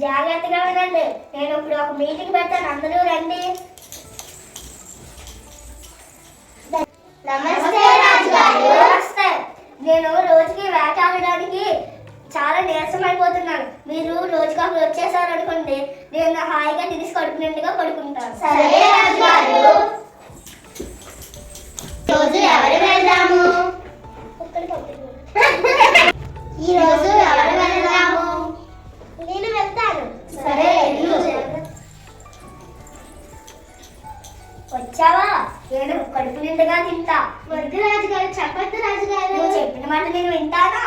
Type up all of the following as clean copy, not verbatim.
జాగ్రత్తగా ఉండండి. నేను ఇప్పుడు ఒక మీటింగ్ పెడతాను, అందరూ రండి. నమస్తే రాజుగారు. నమస్తే. నేను రోజుకి వేటాడడానికి చాలా నీరసం అయిపోతున్నాను. మీరు రోజుకి వచ్చేసారు అనుకోండి, నేను హాయిగా తిరిగి కడుపునిండుగా పడుకుంటాను. సరే రాజుగారు. రోజు ఎవరు వెళ్దాము? ఈ రోజు ఎవరు వెళ్దాము? నేను వెళ్తాను. సరే వెళ్ళు. వచ్చావా? నేను కడుపు నిండుగా తింటా. వద్దు రాజుగారు, చెప్పద్దు రాజుగారు. నువ్వు చెప్పిన మాట నేను వింటానా?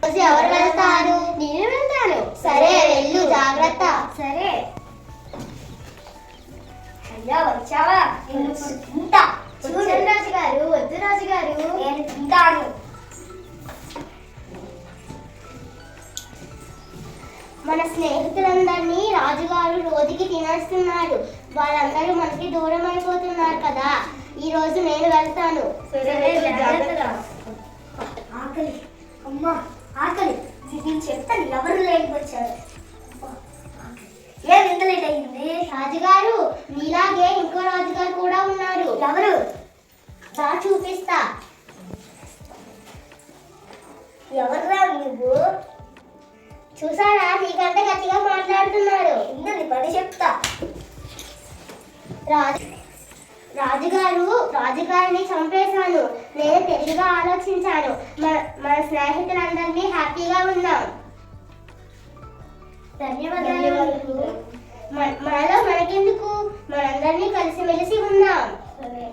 రోజు ఎవరు వెళ్తారు? నేను వెళ్తాను. సరే వెళ్ళు, జాగ్రత్త. సరే. అయ్యా వచ్చావా? నేను ఇప్పుడు తింటా. చూడండి రాజుగారు. వద్దు రాజుగారు. నేను తింటాను. మన స్నేహితులందరినీ రాజుగారు రోజుకి తినేస్తున్నారు. వాళ్ళందరూ మనకి దూరం అయిపోతున్నారు కదా. ఈ రోజు నేను వెళ్తాను. సరే జాగ్రత్తగా. ఆకలి, అమ్మా ఆకలి. నేను చెప్తాను, ఎవరు లేట్ వచ్చారు. ఏం ఇంత లేట్ అయింది? రాజుగారు, మీలాగే ఇంకో రాజుగారు కూడా ఉన్నారు. ఎవరు? రా చూపిస్తా. ఎవర్రా నువ్వు? చూసారా, నీకంటే గట్టిగా మాట్లాడుతున్నారు. ఇందని పని చెప్తా. రాజుగారిని చంపేశాను. నేను తెలివిగా ఆలోచించాను. మన స్నేహితులందరినీ హ్యాపీగా ఉన్నాం. ధన్యవాదాలు. మనలో మనకెందుకు, మనందరినీ కలిసిమెలిసి ఉన్నాం. సరే.